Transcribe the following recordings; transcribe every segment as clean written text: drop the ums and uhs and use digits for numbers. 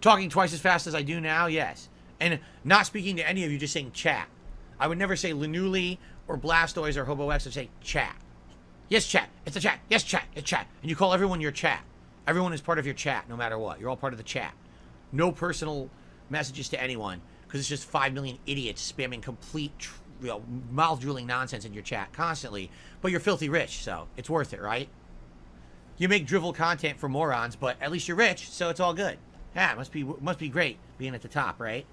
Talking twice as fast as I do now, yes. And not speaking to any of you, just saying chat. I would never say Linuli or Blastoise or HoboX. I'd say chat. Yes, chat. It's a chat. Yes, chat. It's chat. And you call everyone your chat. Everyone is part of your chat, no matter what. You're all part of the chat. No personal messages to anyone, because it's just 5 million idiots spamming complete, mouth-drooling nonsense in your chat constantly. But you're filthy rich, so it's worth it, right? You make drivel content for morons, but at least you're rich, so it's all good. Yeah, it must be great being at the top, right?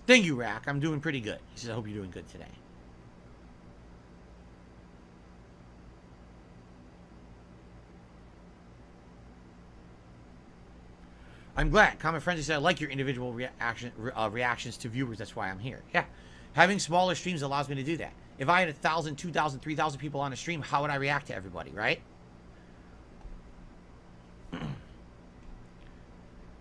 Thank you, Rack. I'm doing pretty good. He says, I hope you're doing good today. I'm glad. Common Frenzy said, I like your individual reactions to viewers. That's why I'm here. Yeah. Having smaller streams allows me to do that. If I had 1,000, 2,000, 3,000 people on a stream, how would I react to everybody, right?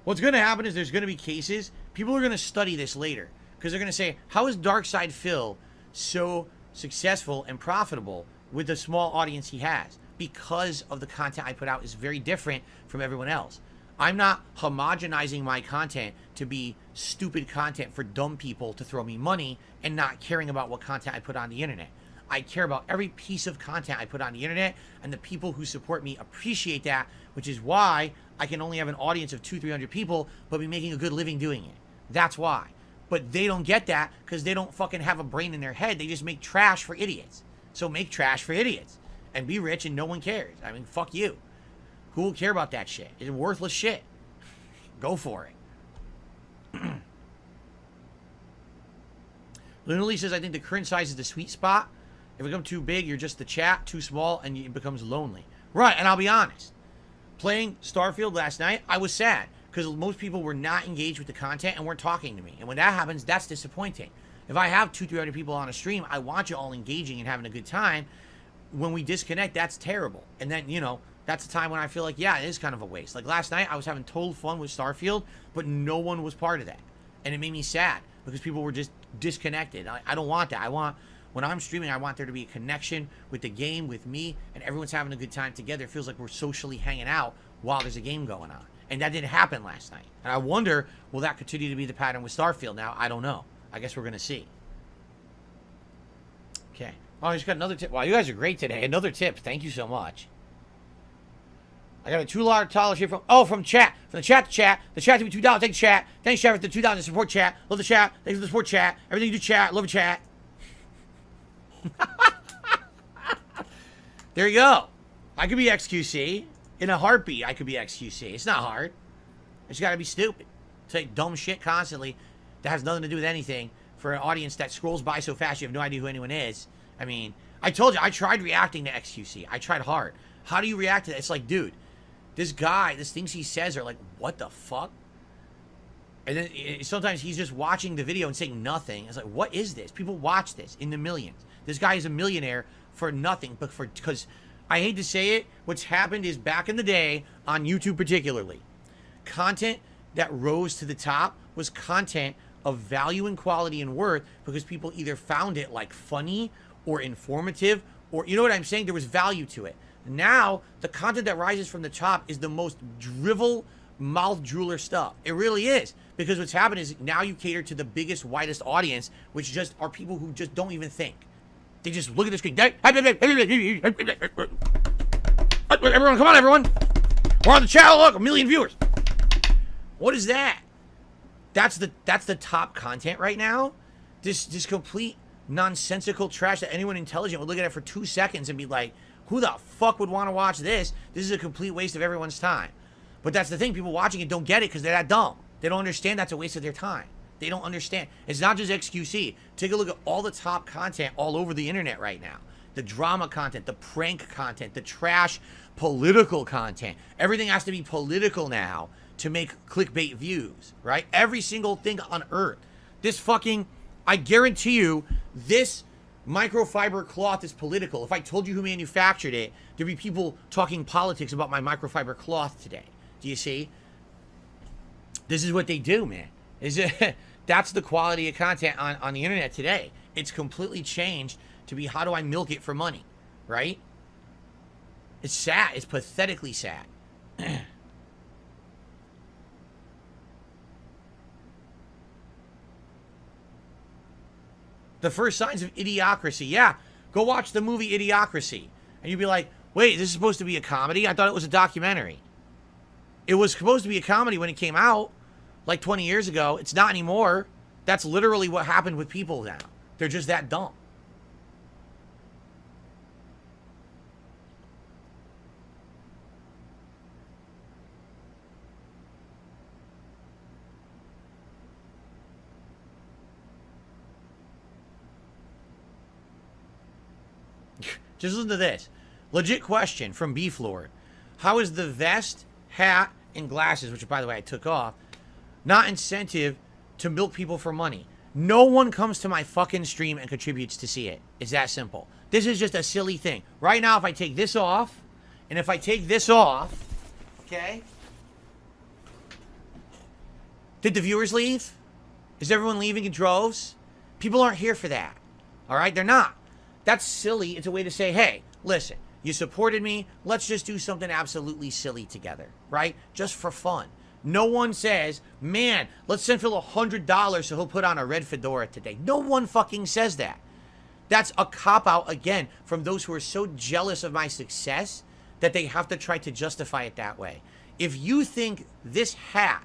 What's going to happen is there's going to be cases, people are going to study this later, because they're going to say, how is Darkside Phil so successful and profitable with the small audience he has? Because of the content I put out is very different from everyone else. I'm not homogenizing my content to be stupid content for dumb people to throw me money and not caring about what content I put on the internet. I care about every piece of content I put on the internet, and the people who support me appreciate that, which is why I can only have an audience of 200-300 people, but be making a good living doing it. That's why. But they don't get that because they don't fucking have a brain in their head. They just make trash for idiots. So make trash for idiots and be rich and no one cares. I mean, fuck you. Who will care about that shit? It's worthless shit. Go for it. Lunally says, I think the current size is the sweet spot. If it becomes too big, you're just the chat, too small, and it becomes lonely. Right, and I'll be honest. Playing Starfield last night, I was sad because most people were not engaged with the content and weren't talking to me. And when that happens, that's disappointing. If I have 200-300 people on a stream, I want you all engaging and having a good time. When we disconnect, that's terrible. And then, you know, that's the time when I feel like, yeah, it is kind of a waste. Like last night, I was having total fun with Starfield, but no one was part of that. And it made me sad because people were just disconnected. I don't want that. When I'm streaming, I want there to be a connection with the game, with me, and everyone's having a good time together. It feels like we're socially hanging out while there's a game going on. And that didn't happen last night. And I wonder, will that continue to be the pattern with Starfield now? I don't know. I guess we're going to see. Okay. Oh, I just got another tip. Wow, you guys are great today. Another tip. Thank you so much. I got a $2 here from chat. From the chat to chat. The chat to be $2. Thanks, chat. Thanks, chat, for the $2 to support chat. Love the chat. Thanks for the support chat. Everything you do, chat. Love a chat. There you go. I could be xQc. In a heartbeat, I could be xQc. It's not hard. It's got to be stupid. Say dumb shit constantly that has nothing to do with anything for an audience that scrolls by so fast you have no idea who anyone is. I mean, I told you, I tried reacting to xQc. I tried hard. How do you react to that? It's like, dude, this guy, these things he says are like, what the fuck? And then sometimes he's just watching the video and saying nothing. It's like, what is this? People watch this in the millions. This guy is a millionaire for nothing, but because I hate to say it, what's happened is back in the day on YouTube particularly, content that rose to the top was content of value and quality and worth because people either found it like funny or informative or, you know what I'm saying? There was value to it. Now, the content that rises from the top is the most drivel, mouth drooler stuff. It really is. Because what's happened is now you cater to the biggest, widest audience, which just are people who just don't even think. They just look at the screen. Everyone, come on, everyone. We're on the channel. Look, 1 million viewers. What is that? That's the top content right now. This complete nonsensical trash that anyone intelligent would look at it for 2 seconds and be like, who the fuck would want to watch this? This is a complete waste of everyone's time. But that's the thing. People watching it don't get it because they're that dumb. They don't understand that's a waste of their time. They don't understand. It's not just xQc. Take a look at all the top content all over the internet right now. The drama content, the prank content, the trash political content. Everything has to be political now to make clickbait views, right? Every single thing on earth. This fucking, I guarantee you, this microfiber cloth is political. If I told you who manufactured it, there'd be people talking politics about my microfiber cloth today. Do you see? This is what they do, man. That's the quality of content on the internet today. It's completely changed to be, how do I milk it for money, right? It's sad. It's pathetically sad. The first signs of idiocracy. Yeah, go watch the movie Idiocracy. And you'd be like, wait, this is supposed to be a comedy? I thought it was a documentary. It was supposed to be a comedy when it came out, like 20 years ago. It's not anymore. That's literally what happened with people now. They're just that dumb. Just listen to this. Legit question from Beef Lord. How is the vest, hat, and glasses, which by the way I took off, not incentive to milk people for money? No one comes to my fucking stream and contributes to see it. It's that simple. This is just a silly thing. Right now, if I take this off, and if I take this off, okay? Did the viewers leave? Is everyone leaving in droves? People aren't here for that. All right? They're not. That's silly. It's a way to say, hey, listen, you supported me. Let's just do something absolutely silly together, right? Just for fun. No one says, man, let's send Phil $100 so he'll put on a red fedora today. No one fucking says that. That's a cop-out, again, from those who are so jealous of my success that they have to try to justify it that way. If you think this hat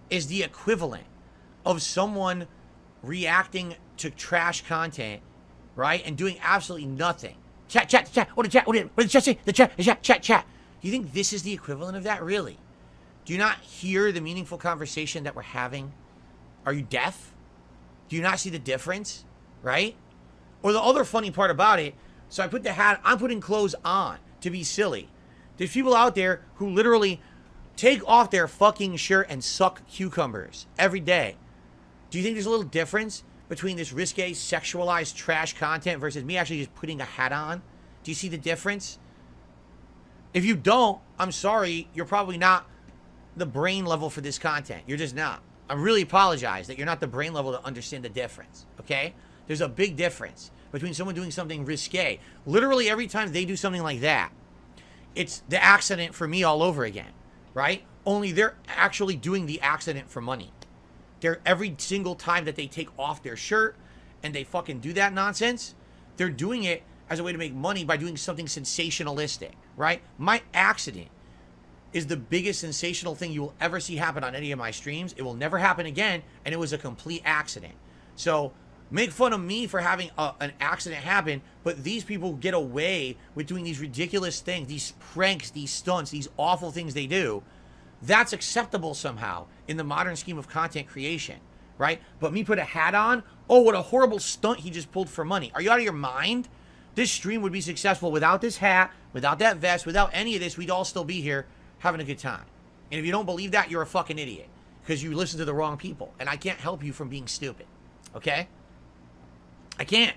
is the equivalent of someone reacting to trash content, right, and doing absolutely nothing. Chat. What did the chat say? The chat. Do you think this is the equivalent of that? Really? Do you not hear the meaningful conversation that we're having? Are you deaf? Do you not see the difference? Right? Or the other funny part about it, so I put the hat, I'm putting clothes on to be silly. There's people out there who literally take off their fucking shirt and suck cucumbers every day. Do you think there's a little difference between this risque, sexualized trash content versus me actually just putting a hat on? Do you see the difference? If you don't, I'm sorry, you're probably not the brain level for this content. You're just not. I really apologize that you're not the brain level to understand the difference, okay? There's a big difference between someone doing something risque. Literally every time they do something like that, it's the accident for me all over again, right? Only they're actually doing the accident for money. They're every single time that they take off their shirt and they fucking do that nonsense, they're doing it as a way to make money by doing something sensationalistic, right? My accident is the biggest sensational thing you will ever see happen on any of my streams. It will never happen again, and it was a complete accident. So make fun of me for having an accident happen, but these people get away with doing these ridiculous things, these pranks, these stunts, these awful things they do. That's acceptable somehow in the modern scheme of content creation, right? But me put a hat on, oh, what a horrible stunt he just pulled for money. Are you out of your mind? This stream would be successful without this hat, without that vest, without any of this. We'd all still be here having a good time. And if you don't believe that, you're a fucking idiot because you listen to the wrong people. And I can't help you from being stupid, okay? I can't.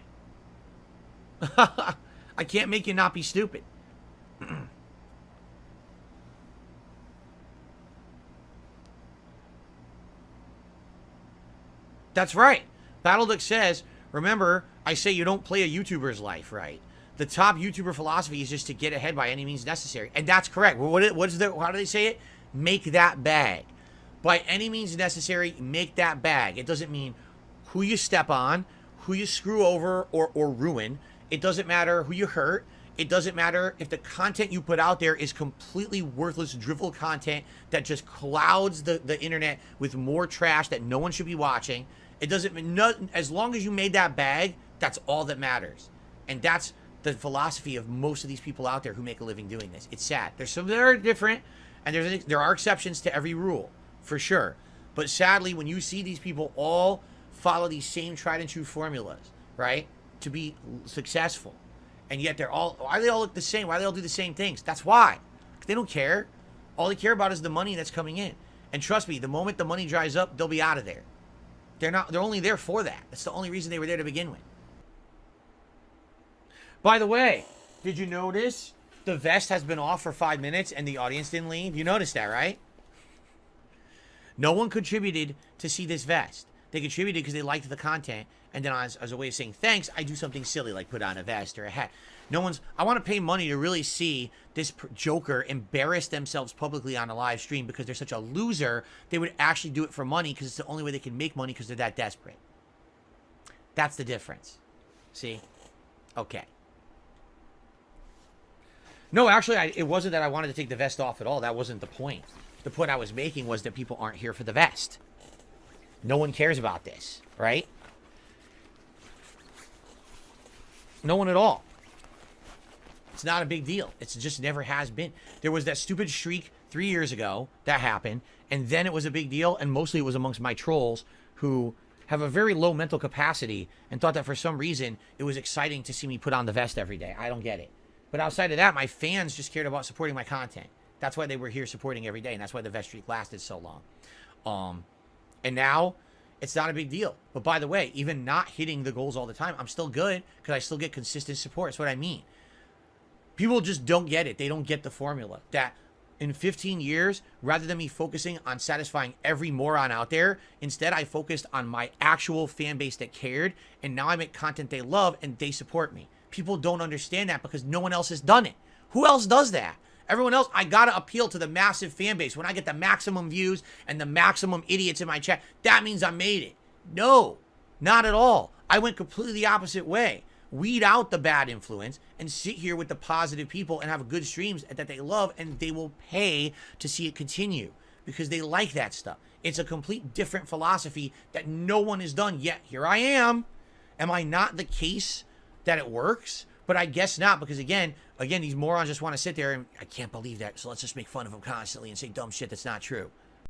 I can't make you not be stupid. That's right. Battleduck says, remember, I say you don't play a YouTuber's life, right? The top YouTuber philosophy is just to get ahead by any means necessary. And that's correct. How do they say it? Make that bag. By any means necessary, make that bag. It doesn't mean who you step on, who you screw over or ruin. It doesn't matter who you hurt. It doesn't matter if the content you put out there is completely worthless, drivel content that just clouds the internet with more trash that no one should be watching. It doesn't, as long as you made that bag, that's all that matters. And that's the philosophy of most of these people out there who make a living doing this. It's sad. There's some that are different, and there are exceptions to every rule, for sure. But sadly, when you see these people all follow these same tried and true formulas, right, to be successful, and yet why do they all look the same? Why do they all do the same things? That's why. They don't care. All they care about is the money that's coming in. And trust me, the moment the money dries up, they'll be out of there. They're only there for that. That's the only reason they were there to begin with. By the way, did you notice the vest has been off for 5 minutes and the audience didn't leave? You noticed that, right? No one contributed to see this vest. They contributed because they liked the content, and then as a way of saying thanks, I do something silly like put on a vest or a hat. I want to pay money to really see this joker embarrass themselves publicly on a live stream because they're such a loser. They would actually do it for money because it's the only way they can make money because they're that desperate. That's the difference. See? Okay. No, actually, it wasn't that I wanted to take the vest off at all. That wasn't the point. The point I was making was that people aren't here for the vest. No one cares about this, right? No one at all. It's not a big deal. It just never has been. There was that stupid streak 3 years ago that happened, and then it was a big deal, and mostly it was amongst my trolls who have a very low mental capacity and thought that for some reason it was exciting to see me put on the vest every day. I don't get it. But outside of that, my fans just cared about supporting my content. That's why they were here supporting every day, and that's why the vest streak lasted so long. And now it's not a big deal. But by the way, even not hitting the goals all the time, I'm still good because I still get consistent support. That's what I mean. People just don't get it. They don't get the formula. That in 15 years, rather than me focusing on satisfying every moron out there, instead I focused on my actual fan base that cared, and now I make content they love and they support me. People don't understand that because no one else has done it. Who else does that? Everyone else, I gotta appeal to the massive fan base. When I get the maximum views and the maximum idiots in my chat, that means I made it. No, not at all. I went completely the opposite way. Weed out the bad influence and sit here with the positive people and have good streams that they love, and they will pay to see it continue because they like that stuff. It's a complete different philosophy that no one has done yet. Here I am. Am I not the case that it works? But I guess not, because again, these morons just want to sit there and I can't believe that, so let's just make fun of them constantly and say dumb shit that's not true.